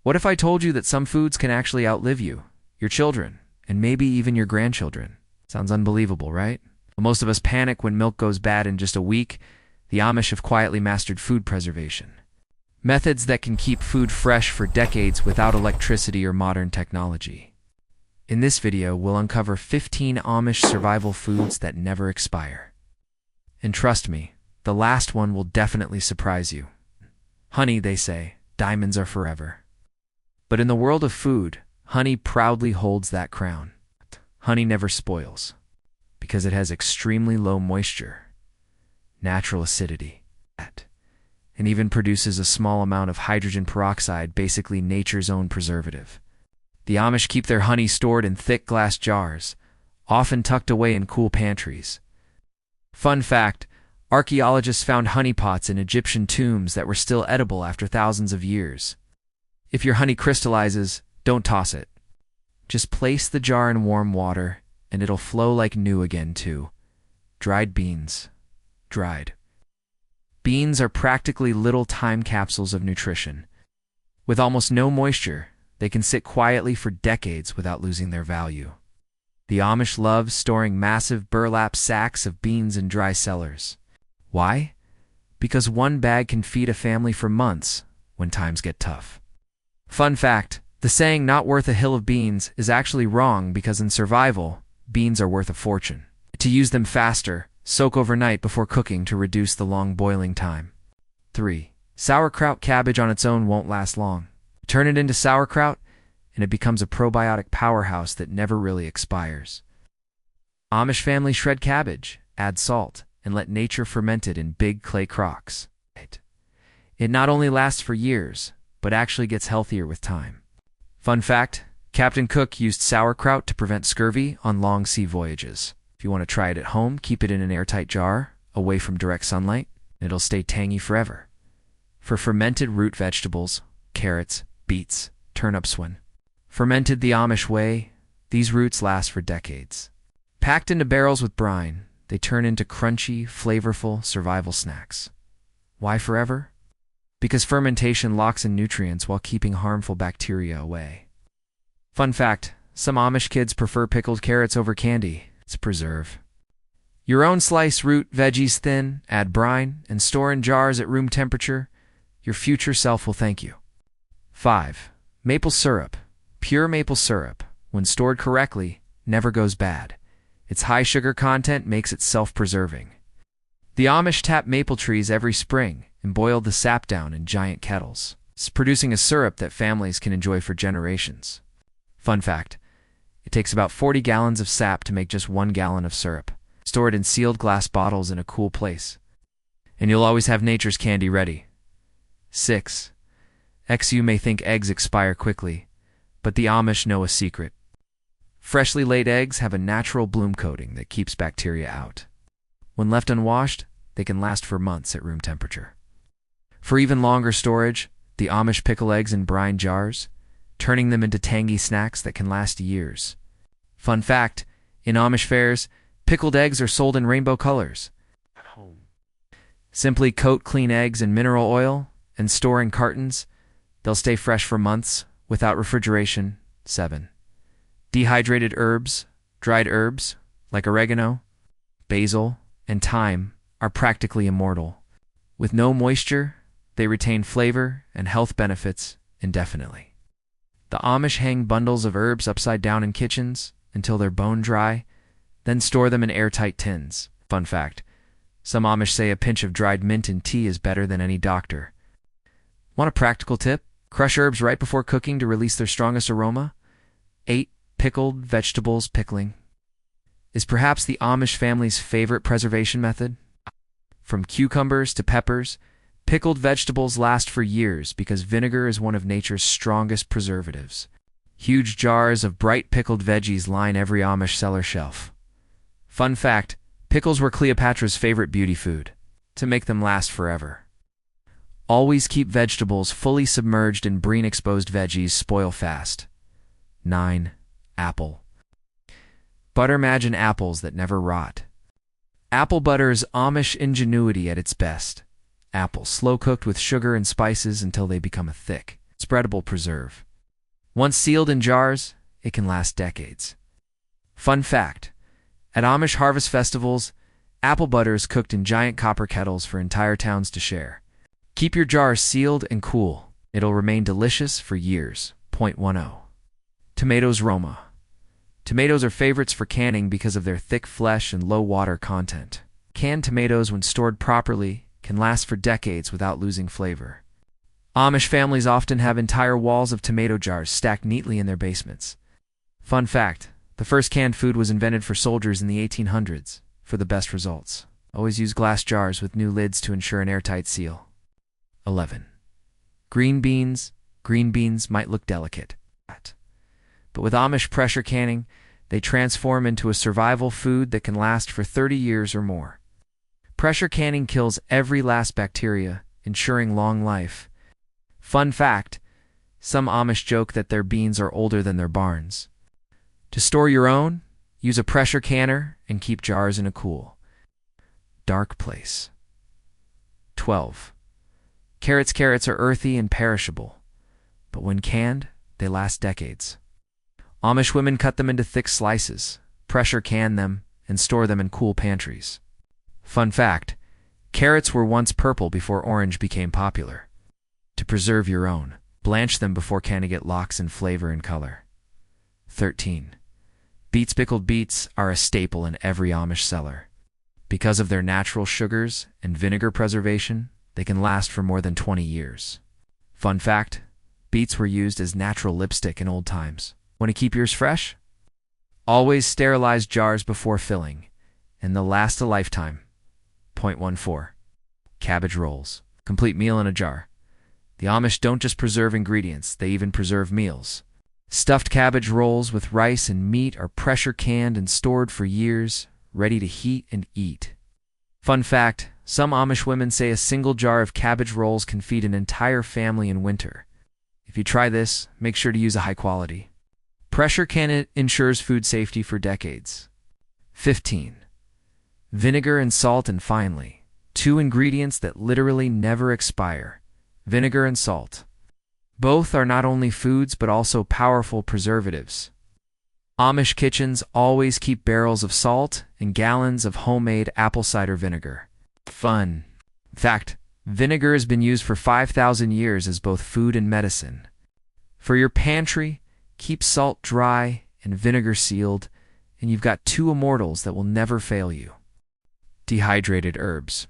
What if I told you that some foods can actually outlive you, your children, and maybe even your grandchildren? Sounds unbelievable, right? Most of us panic when milk goes bad in just a week. The Amish have quietly mastered food preservation. Methods that can keep food fresh for decades without electricity or modern technology. In this video, we'll uncover 15 Amish survival foods that never expire. And trust me, the last one will definitely surprise you. Honey, they say, diamonds are forever. But in the world of food, honey proudly holds that crown. Honey never spoils, because it has extremely low moisture, natural acidity, and even produces a small amount of hydrogen peroxide, basically nature's own preservative. The Amish keep their honey stored in thick glass jars, often tucked away in cool pantries. Fun fact, archaeologists found honey pots in Egyptian tombs that were still edible after thousands of years. If your honey crystallizes, don't toss it. Just place the jar in warm water, and it'll flow like new again too. Dried beans. Dried. Beans are practically little time capsules of nutrition. With almost no moisture, they can sit quietly for decades without losing their value. The Amish love storing massive burlap sacks of beans in dry cellars. Why? Because one bag can feed a family for months when times get tough. Fun fact, the saying "not worth a hill of beans" is actually wrong because in survival, beans are worth a fortune. To use them faster, soak overnight before cooking to reduce the long boiling time. 3. Sauerkraut cabbage on its own won't last long. Turn it into sauerkraut, and it becomes a probiotic powerhouse that never really expires. Amish family shred cabbage, add salt, and let nature ferment it in big clay crocks. It not only lasts for years, but actually gets healthier with time. Fun fact, Captain Cook used sauerkraut to prevent scurvy on long sea voyages. If you want to try it at home, keep it in an airtight jar, away from direct sunlight, and it'll stay tangy forever. For fermented root vegetables, carrots, beets, turnips, when fermented the Amish way, these roots last for decades. Packed into barrels with brine, they turn into crunchy, flavorful survival snacks. Why forever? Because fermentation locks in nutrients while keeping harmful bacteria away. Fun fact, some Amish kids prefer pickled carrots over candy. It's a preserve. Your own slice root veggies thin, add brine, and store in jars at room temperature. Your future self will thank you. 5. Maple syrup. Pure maple syrup, when stored correctly, never goes bad. Its high sugar content makes it self-preserving. The Amish tap maple trees every spring and boil the sap down in giant kettles, producing a syrup that families can enjoy for generations. Fun fact, it takes about 40 gallons of sap to make just 1 gallon of syrup. Store it in sealed glass bottles in a cool place, and you'll always have nature's candy ready. 6. You may think eggs expire quickly, but the Amish know a secret. Freshly laid eggs have a natural bloom coating that keeps bacteria out. When left unwashed, they can last for months at room temperature. For even longer storage, the Amish pickle eggs in brine jars, turning them into tangy snacks that can last years. Fun fact, in Amish fairs, pickled eggs are sold in rainbow colors. Simply coat clean eggs in mineral oil and store in cartons. They'll stay fresh for months without refrigeration. 7. Dehydrated herbs, dried herbs, like oregano, basil, and thyme, are practically immortal. With no moisture, they retain flavor and health benefits indefinitely. The Amish hang bundles of herbs upside down in kitchens until they're bone dry, then store them in airtight tins. Fun fact, some Amish say a pinch of dried mint in tea is better than any doctor. Want a practical tip? Crush herbs right before cooking to release their strongest aroma. 8. Pickled vegetables pickling is perhaps the Amish family's favorite preservation method. From cucumbers to peppers, pickled vegetables last for years because vinegar is one of nature's strongest preservatives. Huge jars of bright pickled veggies line every Amish cellar shelf. Fun fact, pickles were Cleopatra's favorite beauty food, to make them last forever. Always keep vegetables fully submerged in brine-exposed veggies spoil fast. 9. Apple. Butter imagine apples that never rot. Apple butter is Amish ingenuity at its best. Apples slow cooked with sugar and spices until they become a thick, Spreadable preserve. Once sealed in jars, it can last decades. Fun fact: at Amish harvest festivals, apple butter is cooked in giant copper kettles for entire towns to share. Keep your jars sealed and cool. It'll remain delicious for years. Point 10. Tomatoes Roma. Tomatoes are favorites for canning because of their thick flesh and low water content. Canned tomatoes, when stored properly, can last for decades without losing flavor. Amish families often have entire walls of tomato jars stacked neatly in their basements. Fun fact: the first canned food was invented for soldiers in the 1800s. For the best results, always use glass jars with new lids to ensure an airtight seal. 11. Green beans. Green beans might look delicate, but with Amish pressure canning, they transform into a survival food that can last for 30 years or more. Pressure canning kills every last bacteria, ensuring long life. Fun fact: some Amish joke that their beans are older than their barns. To store your own, use a pressure canner and keep jars in a cool, dark place. 12. Carrots. Carrots are earthy and perishable, but when canned, they last decades. Amish women cut them into thick slices, pressure can them, and store them in cool pantries. Fun fact: carrots were once purple before orange became popular. To preserve your own, blanch them before canning it locks in flavor and color. 13. Beets. Pickled beets are a staple in every Amish cellar. Because of their natural sugars and vinegar preservation, they can last for more than 20 years. Fun fact: beets were used as natural lipstick in old times. Want to keep yours fresh? Always sterilize jars before filling, and they'll last a lifetime. Point 14. Cabbage rolls. Complete meal in a jar. The Amish don't just preserve ingredients, they even preserve meals. Stuffed cabbage rolls with rice and meat are pressure canned and stored for years, ready to heat and eat. Fun fact: some Amish women say a single jar of cabbage rolls can feed an entire family in winter. If you try this, make sure to use a high quality. Pressure can ensures food safety for decades. 15. Vinegar and salt. And finally, two ingredients that literally never expire: vinegar and salt. Both are not only foods but also powerful preservatives. Amish kitchens always keep barrels of salt and gallons of homemade apple cider vinegar. Fun fact: vinegar has been used for 5,000 years as both food and medicine. For your pantry, keep salt dry and vinegar sealed, and you've got two immortals that will never fail you. Dehydrated herbs.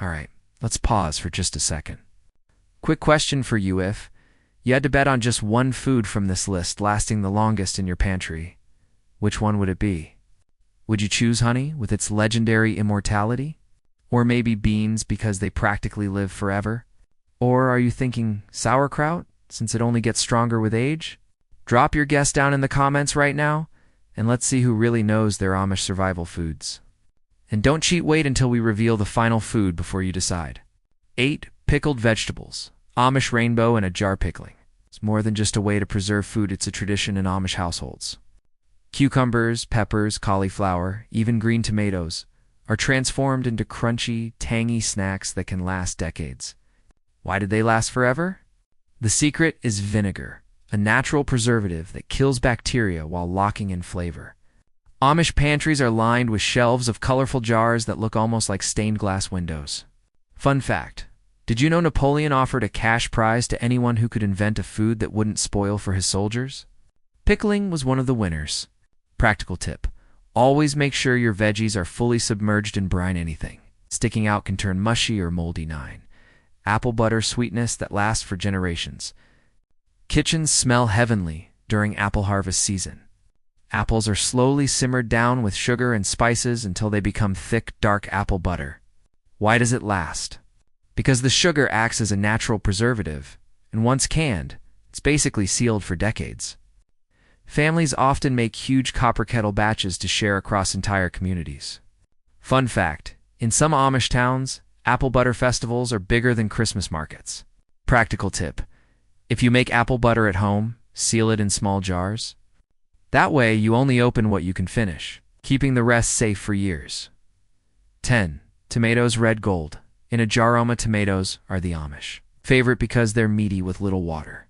All right, let's pause for just a second. Quick question for you: if you had to bet on just one food from this list lasting the longest in your pantry, which one would it be? Would you choose honey with its legendary immortality? Or maybe beans because they practically live forever? Or are you thinking sauerkraut, since it only gets stronger with age? Drop your guess down in the comments right now, and let's see who really knows their Amish survival foods. And don't cheat, wait until we reveal the final food before you decide. 8. Pickled vegetables. Amish rainbow and a jar pickling. It's more than just a way to preserve food, it's a tradition in Amish households. Cucumbers, peppers, cauliflower, even green tomatoes are transformed into crunchy, tangy snacks that can last decades. Why did they last forever? The secret is vinegar, a natural preservative that kills bacteria while locking in flavor. Amish pantries are lined with shelves of colorful jars that look almost like stained glass windows. Fun fact: did you know Napoleon offered a cash prize to anyone who could invent a food that wouldn't spoil for his soldiers? Pickling was one of the winners. Practical tip: always make sure your veggies are fully submerged in brine. Anything sticking out can turn mushy or moldy. 9. Apple butter sweetness that lasts for generations. Kitchens smell heavenly during apple harvest season. Apples are slowly simmered down with sugar and spices until they become thick, dark apple butter. Why does it last? Because the sugar acts as a natural preservative, and once canned, it's basically sealed for decades. Families often make huge copper kettle batches to share across entire communities. Fun fact: in some Amish towns, apple butter festivals are bigger than Christmas markets. Practical tip: if you make apple butter at home, seal it in small jars. That way, you only open what you can finish, keeping the rest safe for years. 10. Tomatoes red gold. In a jar. Tomatoes are the Amish Favorite because they're meaty with little water.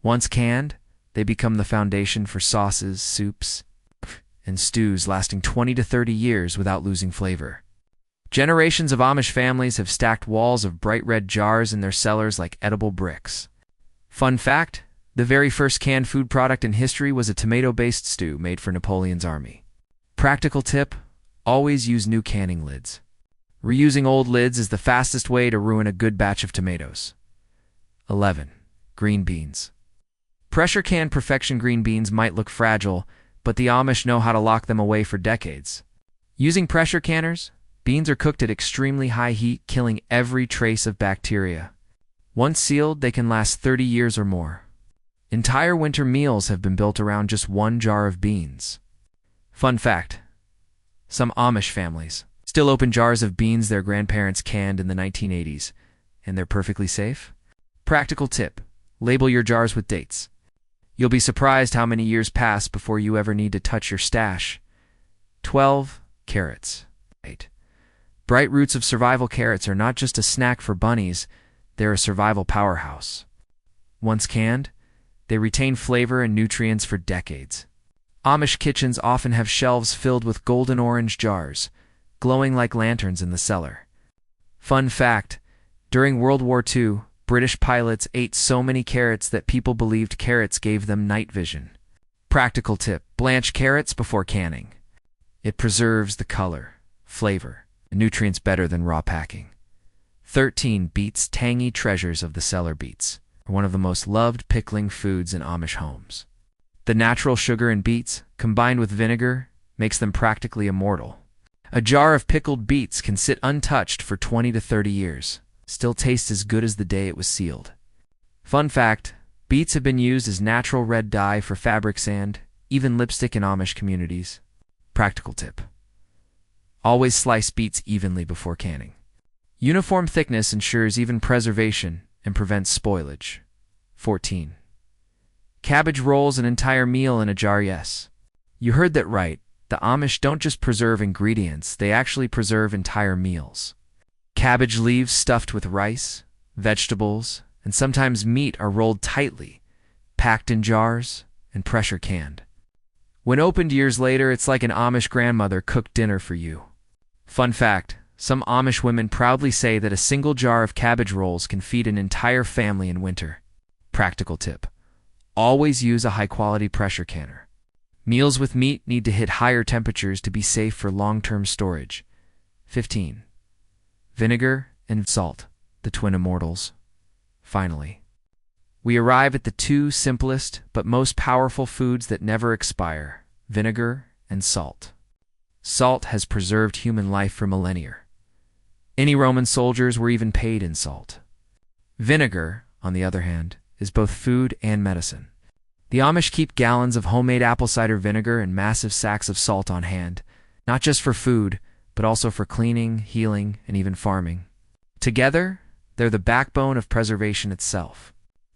Once canned, they become the foundation for sauces, soups, and stews lasting 20 to 30 years without losing flavor. Generations of Amish families have stacked walls of bright red jars in their cellars like edible bricks. Fun fact, the very first canned food product in history was a tomato-based stew made for Napoleon's army. Practical tip, always use new canning lids. Reusing old lids is the fastest way to ruin a good batch of tomatoes. 11. Green beans. Pressure canned perfection green beans might look fragile, but the Amish know how to lock them away for decades. Using pressure canners, beans are cooked at extremely high heat, killing every trace of bacteria. Once sealed, they can last 30 years or more. Entire winter meals have been built around just one jar of beans. Fun fact, some Amish families still open jars of beans their grandparents canned in the 1980s, and they're perfectly safe. Practical tip, label your jars with dates. You'll be surprised how many years pass before you ever need to touch your stash. 12. Carrots. 8. Bright roots of survival carrots are not just a snack for bunnies, they're a survival powerhouse. Once canned, they retain flavor and nutrients for decades. Amish kitchens often have shelves filled with golden orange jars, glowing like lanterns in the cellar. Fun fact, during World War II, British pilots ate so many carrots that people believed carrots gave them night vision. Practical tip, blanch carrots before canning. It preserves the color, flavor, and nutrients better than raw packing. 13. Beets. Tangy treasures of the cellar. Beets are one of the most loved pickling foods in Amish homes. The natural sugar in beets, combined with vinegar, makes them practically immortal. A jar of pickled beets can sit untouched for 20 to 30 years. Still tastes as good as the day it was sealed. Fun fact, beets have been used as natural red dye for fabric sand, even lipstick in Amish communities. Practical tip, always slice beets evenly before canning. Uniform thickness ensures even preservation and prevents spoilage. 14. Cabbage rolls. An entire meal in a jar. Yes, you heard that right. The Amish don't just preserve ingredients, they actually preserve entire meals. Cabbage leaves stuffed with rice, vegetables, and sometimes meat are rolled tightly, packed in jars, and pressure canned. When opened years later, it's like an Amish grandmother cooked dinner for you. Fun fact, some Amish women proudly say that a single jar of cabbage rolls can feed an entire family in winter. Practical tip, always use a high-quality pressure canner. Meals with meat need to hit higher temperatures to be safe for long-term storage. 15. Vinegar and salt, the twin immortals. Finally, we arrive at the two simplest but most powerful foods that never expire, vinegar and salt. Salt has preserved human life for millennia. Any Roman soldiers were even paid in salt. Vinegar, on the other hand, is both food and medicine. The Amish keep gallons of homemade apple cider vinegar and massive sacks of salt on hand, not just for food, but also for cleaning, healing, and even farming. Together, they're the backbone of preservation itself.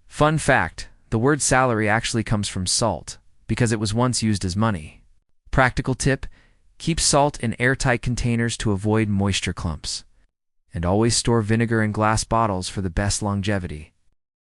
Fun fact, the word salary actually comes from salt, because it was once used as money. Practical tip, keep salt in airtight containers to avoid moisture clumps. And always store vinegar in glass bottles for the best longevity.